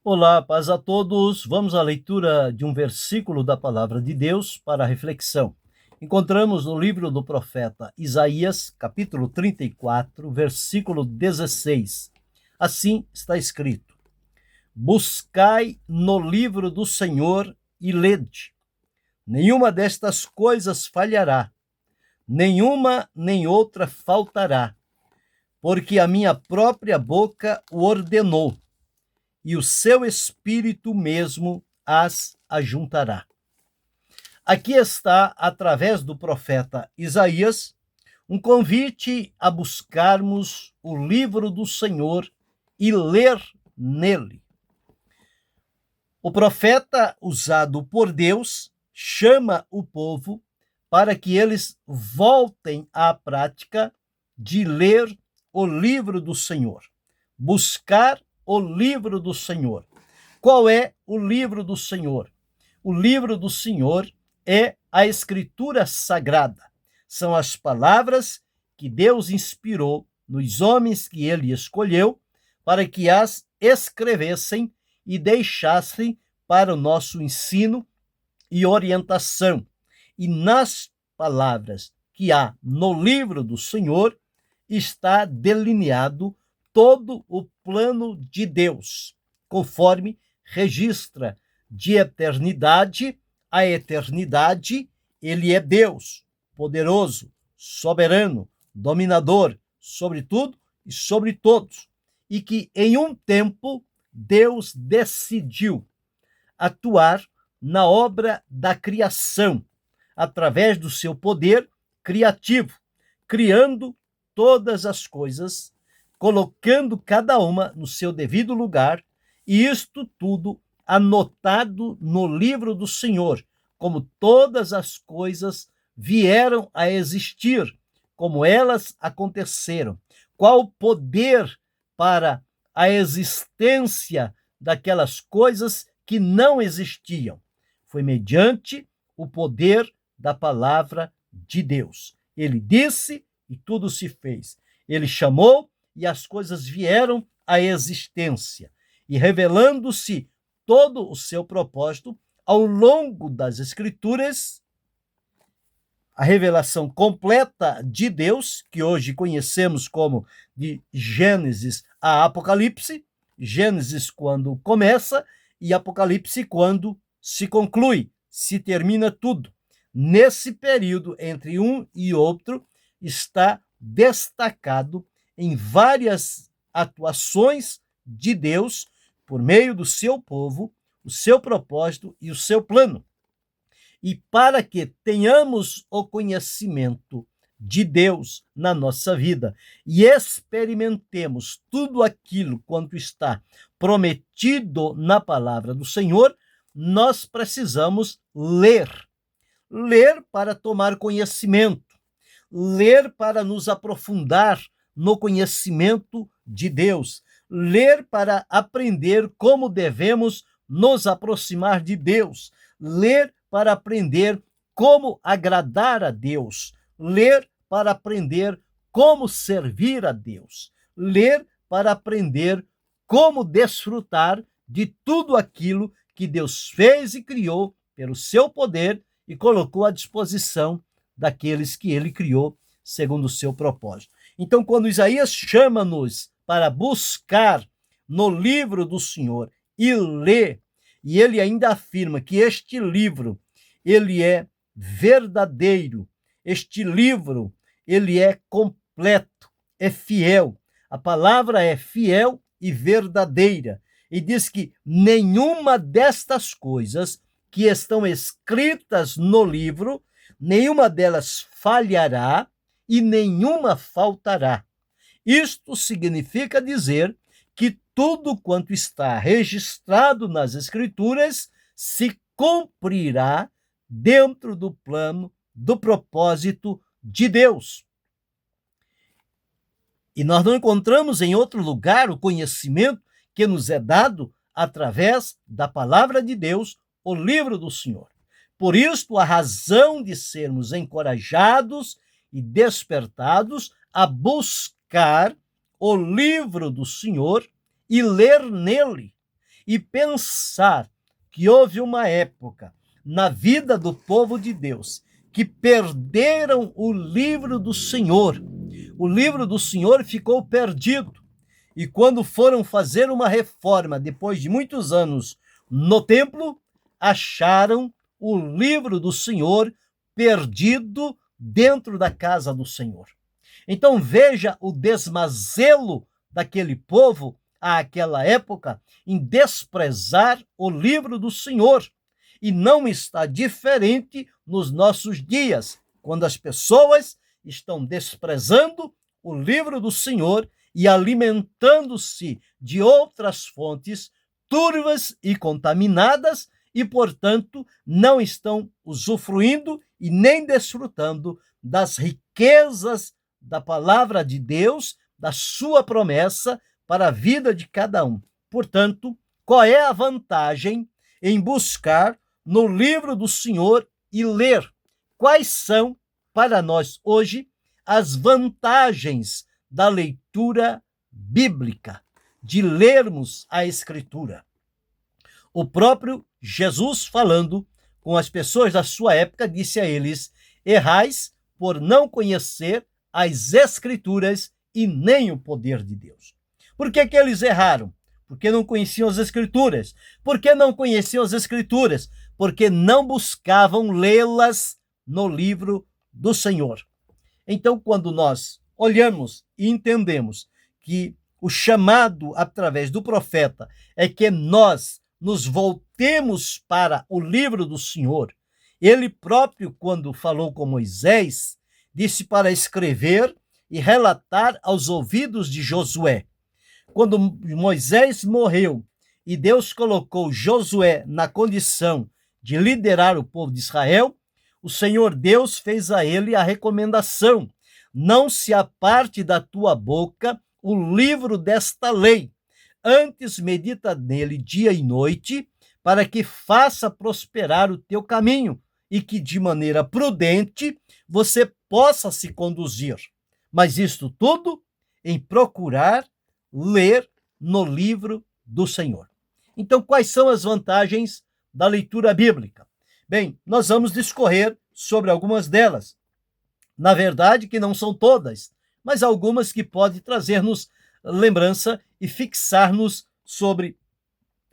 Olá, paz a todos. Vamos à leitura de um versículo da palavra de Deus para a reflexão. Encontramos no livro do profeta Isaías, capítulo 34, versículo 16. Assim está escrito: Buscai no livro do Senhor e lede. Nenhuma destas coisas falhará, nenhuma nem outra faltará, porque a minha própria boca o ordenou e o seu espírito mesmo as ajuntará. Aqui está, através do profeta Isaías, um convite a buscarmos o livro do Senhor e ler nele. O profeta, usado por Deus, chama o povo para que eles voltem à prática de ler o livro do Senhor, buscar o livro do Senhor. Qual é o livro do Senhor? O livro do Senhor é a Escritura Sagrada. São as palavras que Deus inspirou nos homens que ele escolheu para que as escrevessem e deixassem para o nosso ensino e orientação. E nas palavras que há no livro do Senhor está delineado todo o plano de Deus, conforme registra de eternidade a eternidade. Ele é Deus, poderoso, soberano, dominador sobre tudo e sobre todos, e que em um tempo Deus decidiu atuar na obra da criação, através do seu poder criativo, criando todas as coisas, colocando cada uma no seu devido lugar, e isto tudo anotado no livro do Senhor, como todas as coisas vieram a existir, como elas aconteceram, qual o poder para a existência daquelas coisas que não existiam. Foi mediante o poder da palavra de Deus. Ele disse e tudo se fez. Ele chamou e as coisas vieram à existência. E revelando-se todo o seu propósito ao longo das Escrituras, a revelação completa de Deus, que hoje conhecemos como de Gênesis a Apocalipse, Gênesis quando começa e Apocalipse quando se conclui, se termina tudo. Nesse período entre um e outro está destacado em várias atuações de Deus por meio do seu povo, o seu propósito e o seu plano. E para que tenhamos o conhecimento de Deus na nossa vida e experimentemos tudo aquilo quanto está prometido na palavra do Senhor, nós precisamos ler. Ler para tomar conhecimento, ler para nos aprofundar no conhecimento de Deus, ler para aprender como devemos nos aproximar de Deus, ler para aprender como agradar a Deus, ler para aprender como servir a Deus, ler para aprender como desfrutar de tudo aquilo que Deus fez e criou pelo seu poder e colocou à disposição daqueles que ele criou segundo o seu propósito. Então, quando Isaías chama-nos para buscar no livro do Senhor e ler, e ele ainda afirma que este livro, ele é verdadeiro, este livro, ele é completo, é fiel. A palavra é fiel e verdadeira. E diz que nenhuma destas coisas que estão escritas no livro, nenhuma delas falhará e nenhuma faltará. Isto significa dizer que tudo quanto está registrado nas Escrituras se cumprirá dentro do plano, do propósito de Deus. E nós não encontramos em outro lugar o conhecimento que nos é dado através da palavra de Deus, o livro do Senhor. Por isto, a razão de sermos encorajados e despertados a buscar o livro do Senhor e ler nele. e pensar que houve uma época na vida do povo de Deus que perderam o livro do Senhor. O livro do Senhor ficou perdido. E quando foram fazer uma reforma, depois de muitos anos no templo, acharam o livro do Senhor perdido dentro da casa do Senhor. Então veja o desmazelo daquele povo àquela época em desprezar o livro do Senhor. E não está diferente nos nossos dias, quando as pessoas estão desprezando o livro do Senhor e alimentando-se de outras fontes turvas e contaminadas e, portanto, não estão usufruindo e nem desfrutando das riquezas da palavra de Deus, da sua promessa para a vida de cada um. Portanto, qual é a vantagem em buscar no livro do Senhor e ler? Quais são, para nós hoje, as vantagens da leitura bíblica, de lermos a Escritura? O próprio Jesus, falando com as pessoas da sua época, disse a eles: errais por não conhecer as Escrituras e nem o poder de Deus. Por que eles erraram? Porque não conheciam as Escrituras. Por que não conheciam as Escrituras? Porque não buscavam lê-las no livro do Senhor. Então, quando nós olhamos e entendemos que o chamado através do profeta é que nós nos voltemos para o livro do Senhor, ele próprio, quando falou com Moisés, disse para escrever e relatar aos ouvidos de Josué. Quando Moisés morreu e Deus colocou Josué na condição de liderar o povo de Israel, o Senhor Deus fez a ele a recomendação: não se aparte da tua boca o livro desta lei, antes medita nele dia e noite, para que faça prosperar o teu caminho e que de maneira prudente você possa se conduzir. Mas isto tudo em procurar ler no livro do Senhor. Então, quais são as vantagens da leitura bíblica? Bem, nós vamos discorrer sobre algumas delas. Na verdade, que não são todas, mas algumas que podem trazer-nos lembrança e fixar-nos sobre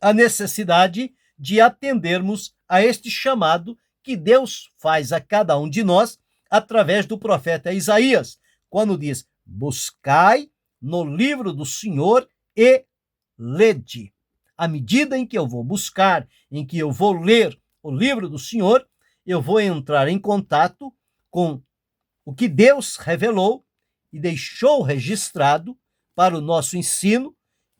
a necessidade de atendermos a este chamado que Deus faz a cada um de nós através do profeta Isaías, quando diz: buscai no livro do Senhor e lede. À medida em que eu vou buscar, em que eu vou ler o livro do Senhor, eu vou entrar em contato com o que Deus revelou e deixou registrado para o nosso ensino,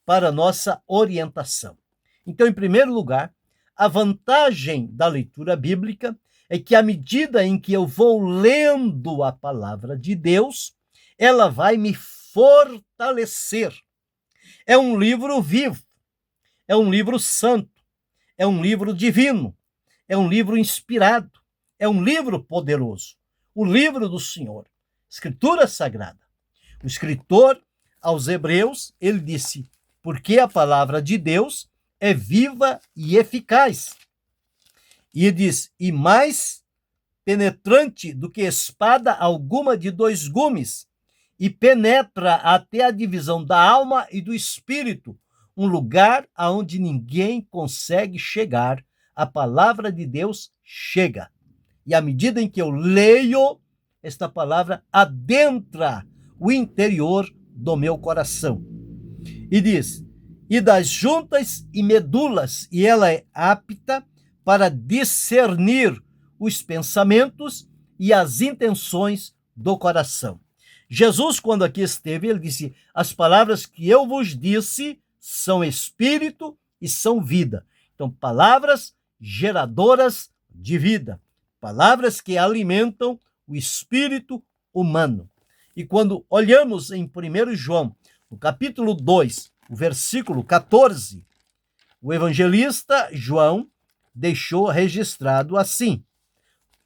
para a nossa orientação. Então, em primeiro lugar, a vantagem da leitura bíblica é que, à medida em que eu vou lendo a palavra de Deus, ela vai me fortalecer. É um livro vivo, é um livro santo, é um livro divino, é um livro inspirado, é um livro poderoso, o livro do Senhor, Escritura Sagrada. O escritor aos Hebreus, ele disse: porque a palavra de Deus é viva e eficaz. E diz: e mais penetrante do que espada alguma de dois gumes, e penetra até a divisão da alma e do espírito, um lugar aonde ninguém consegue chegar. A palavra de Deus chega. E à medida em que eu leio, esta palavra adentra o interior do meu coração. E diz: e das juntas e medulas, e ela é apta para discernir os pensamentos e as intenções do coração. Jesus, quando aqui esteve, ele disse: as palavras que eu vos disse são espírito e são vida. Então, palavras geradoras de vida, palavras que alimentam o espírito humano. E quando olhamos em 1 João, no capítulo 2, o versículo 14, o evangelista João deixou registrado assim.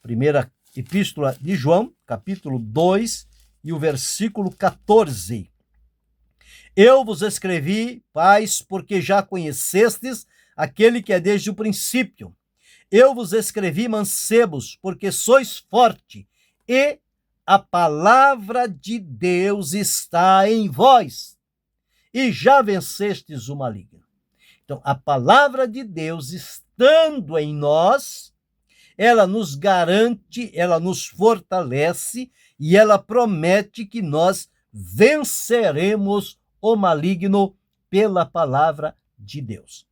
Primeira epístola de João, capítulo 2, e o versículo 14. Eu vos escrevi, pais, porque já conhecestes aquele que é desde o princípio. Eu vos escrevi mancebos, porque sois forte, e a palavra de Deus está em vós, e já vencestes o maligno. Então, a palavra de Deus estando em nós, ela nos garante, ela nos fortalece e ela promete que nós venceremos o maligno pela palavra de Deus.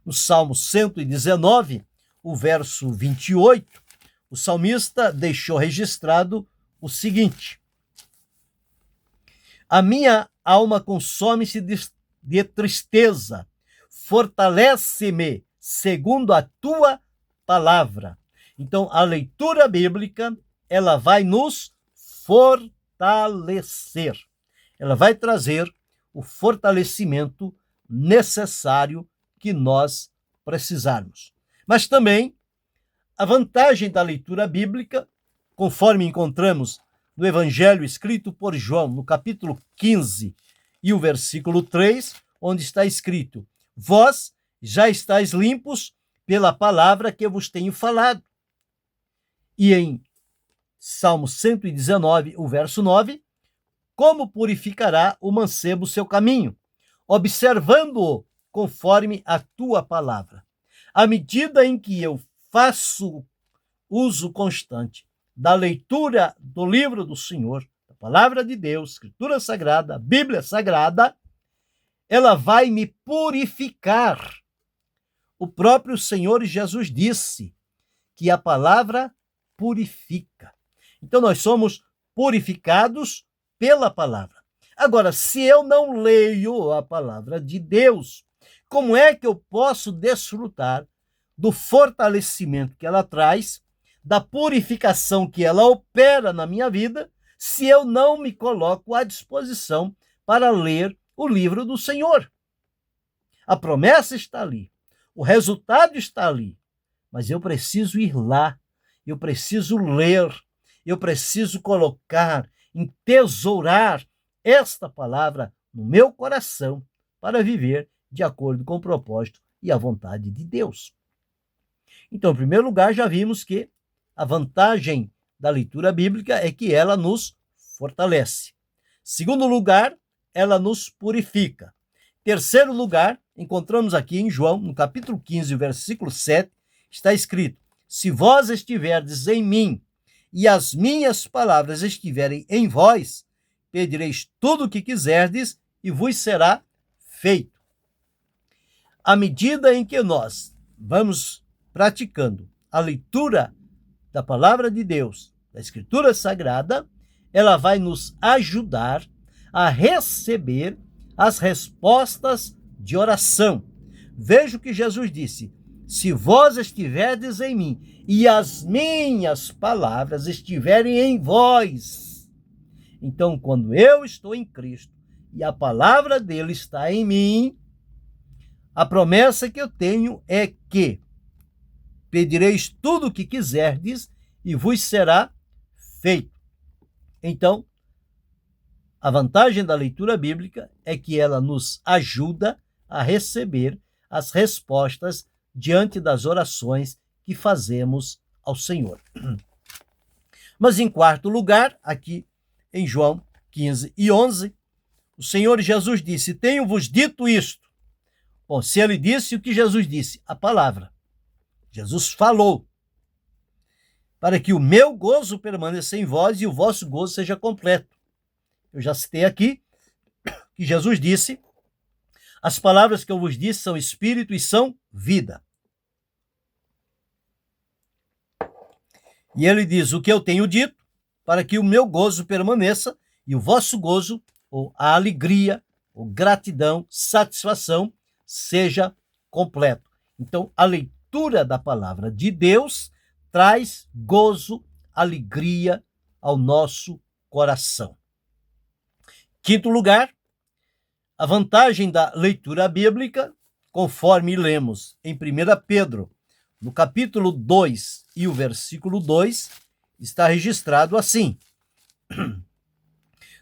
No Salmo 119, o verso 28, o salmista deixou registrado o seguinte: a minha alma consome-se de tristeza, fortalece-me segundo a tua palavra. Então, a leitura bíblica, ela vai nos fortalecer. Ela vai trazer o fortalecimento necessário que nós precisarmos. Mas também, a vantagem da leitura bíblica, conforme encontramos no Evangelho escrito por João, no capítulo 15 e o versículo 3, onde está escrito: vós já estáis limpos pela palavra que eu vos tenho falado. E em Salmo 119, o verso 9, como purificará o mancebo o seu caminho, observando-o conforme a tua palavra. À medida em que eu faço uso constante da leitura do livro do Senhor, da palavra de Deus, Escritura Sagrada, Bíblia Sagrada, ela vai me purificar. O próprio Senhor Jesus disse que a palavra purifica. Então nós somos purificados pela palavra. Agora, se eu não leio a palavra de Deus, como é que eu posso desfrutar do fortalecimento que ela traz, da purificação que ela opera na minha vida, se eu não me coloco à disposição para ler o livro do Senhor? A promessa está ali, o resultado está ali, mas eu preciso ir lá, eu preciso ler, eu preciso colocar, entesourar esta palavra no meu coração para viver de acordo com o propósito e a vontade de Deus. Então, em primeiro lugar, já vimos que a vantagem da leitura bíblica é que ela nos fortalece. Segundo lugar, ela nos purifica. Terceiro lugar, encontramos aqui em João, no capítulo 15, versículo 7, está escrito: se vós estiverdes em mim e as minhas palavras estiverem em vós, pedireis tudo o que quiserdes e vos será feito. À medida em que nós vamos praticando a leitura da palavra de Deus, da Escritura Sagrada, ela vai nos ajudar a receber as respostas de oração. Veja o que Jesus disse: se vós estiverdes em mim e as minhas palavras estiverem em vós. Então, quando eu estou em Cristo e a palavra dele está em mim, a promessa que eu tenho é que pedireis tudo o que quiserdes e vos será feito. Então, a vantagem da leitura bíblica é que ela nos ajuda a receber as respostas diante das orações que fazemos ao Senhor. Mas em quarto lugar, aqui em João 15 e 11, o Senhor Jesus disse: tenho-vos dito isto. Bom, se ele disse, o que Jesus disse? A palavra. Jesus falou, para que o meu gozo permaneça em vós e o vosso gozo seja completo. Eu já citei aqui que Jesus disse: as palavras que eu vos disse são espírito e são vida. E ele diz: o que eu tenho dito, para que o meu gozo permaneça e o vosso gozo, ou a alegria, ou gratidão, satisfação, seja completo. Então, a leitura da palavra de Deus traz gozo, alegria ao nosso coração. Quinto lugar, a vantagem da leitura bíblica, conforme lemos em 1 Pedro, no capítulo 2 e o versículo 2, está registrado assim: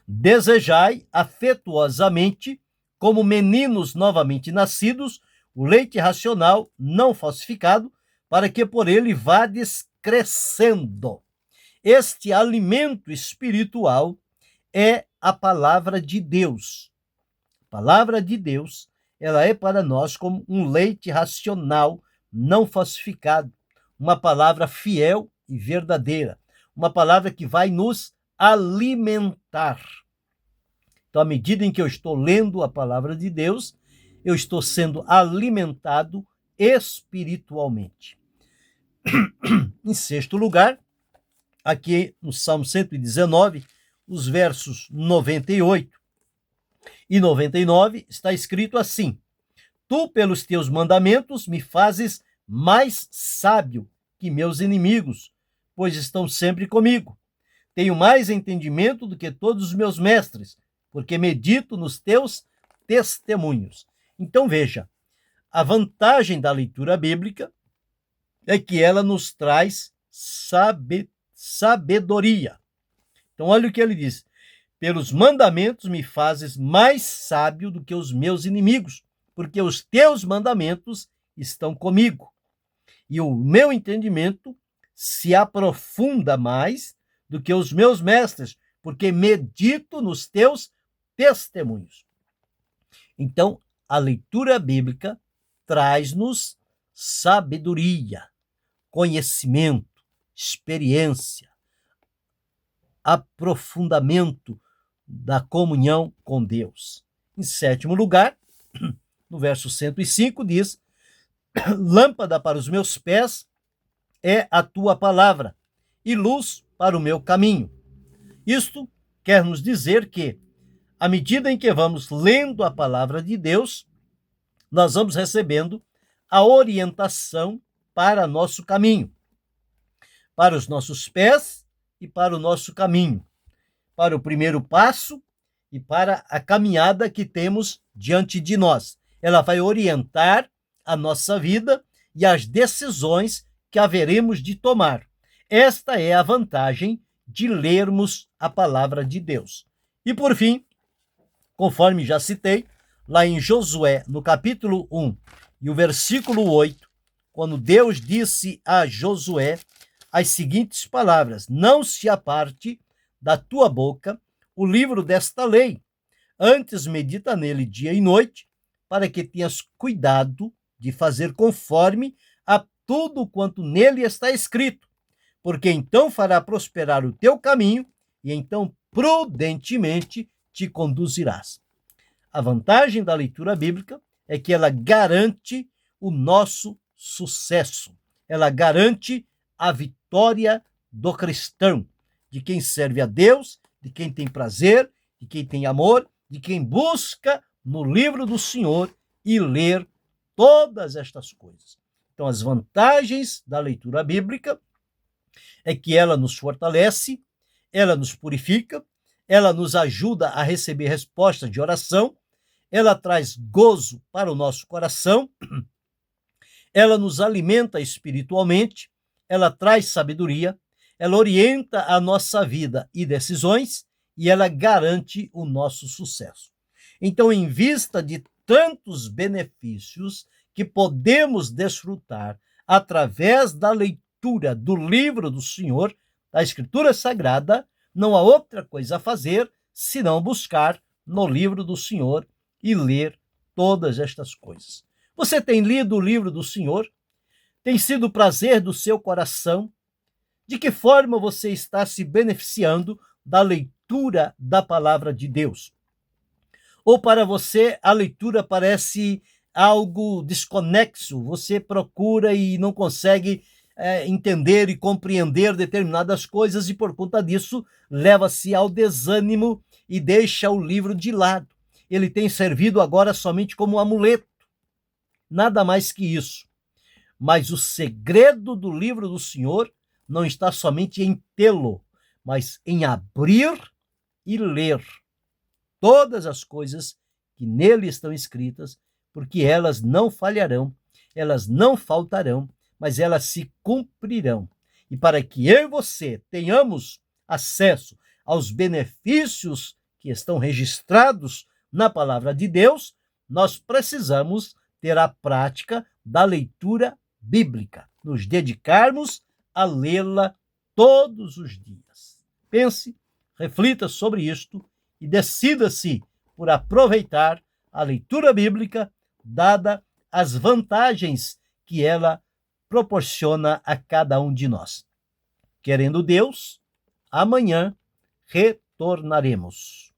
desejai afetuosamente, como meninos novamente nascidos, o leite racional não falsificado, para que por ele vades crescendo. Este alimento espiritual é a palavra de Deus. A palavra de Deus, ela é para nós como um leite racional, não falsificado, uma palavra fiel e verdadeira, uma palavra que vai nos alimentar. Então, à medida em que eu estou lendo a palavra de Deus, eu estou sendo alimentado espiritualmente. Em sexto lugar, aqui no Salmo 119, os versos 98 e 99, está escrito assim: Tu, pelos teus mandamentos, me fazes mais sábio que meus inimigos, pois estão sempre comigo. Tenho mais entendimento do que todos os meus mestres, porque medito nos teus testemunhos. Então veja, a vantagem da leitura bíblica é que ela nos traz sabedoria. Então olha o que ele diz: pelos mandamentos me fazes mais sábio do que os meus inimigos, porque os teus mandamentos estão comigo. E o meu entendimento se aprofunda mais do que os meus mestres, porque medito nos teus testemunhos. Então, a leitura bíblica traz-nos sabedoria, conhecimento, experiência, aprofundamento da comunhão com Deus. Em sétimo lugar, no verso 105 diz: lâmpada para os meus pés é a tua palavra e luz para o meu caminho. Isto quer nos dizer que, à medida em que vamos lendo a palavra de Deus, nós vamos recebendo a orientação para nosso caminho, para os nossos pés e para o nosso caminho, para o primeiro passo e para a caminhada que temos diante de nós. Ela vai orientar a nossa vida e as decisões que haveremos de tomar. Esta é a vantagem de lermos a palavra de Deus. E por fim, conforme já citei, lá em Josué, no capítulo 1 e o versículo 8, quando Deus disse a Josué as seguintes palavras: não se aparte da tua boca o livro desta lei, antes medita nele dia e noite, para que tenhas cuidado de fazer conforme a tudo quanto nele está escrito, porque então fará prosperar o teu caminho e então prudentemente te conduzirás. A vantagem da leitura bíblica é que ela garante o nosso sucesso, ela garante a vitória do cristão, de quem serve a Deus, de quem tem prazer, de quem tem amor, de quem busca no livro do Senhor e ler todas estas coisas. Então, as vantagens da leitura bíblica é que ela nos fortalece, ela nos purifica, ela nos ajuda a receber respostas de oração, ela traz gozo para o nosso coração, ela nos alimenta espiritualmente, ela traz sabedoria, ela orienta a nossa vida e decisões e ela garante o nosso sucesso. Então, em vista de tantos benefícios que podemos desfrutar através da leitura do livro do Senhor, da Escritura Sagrada, não há outra coisa a fazer senão buscar no livro do Senhor e ler todas estas coisas. Você tem lido o livro do Senhor? Tem sido o prazer do seu coração? De que forma você está se beneficiando da leitura da palavra de Deus? Ou para você a leitura parece algo desconexo, você procura e não consegue entender e compreender determinadas coisas e por conta disso leva-se ao desânimo e deixa o livro de lado. Ele tem servido agora somente como um amuleto, nada mais que isso. Mas o segredo do livro do Senhor não está somente em tê-lo, mas em abrir e ler todas as coisas que nele estão escritas, porque elas não falharão, elas não faltarão, mas elas se cumprirão. E para que eu e você tenhamos acesso aos benefícios que estão registrados na palavra de Deus, nós precisamos ter a prática da leitura bíblica, nos dedicarmos a lê-la todos os dias. Pense, reflita sobre isto e decida-se por aproveitar a leitura bíblica, dada as vantagens que ela proporciona a cada um de nós. Querendo Deus, amanhã retornaremos.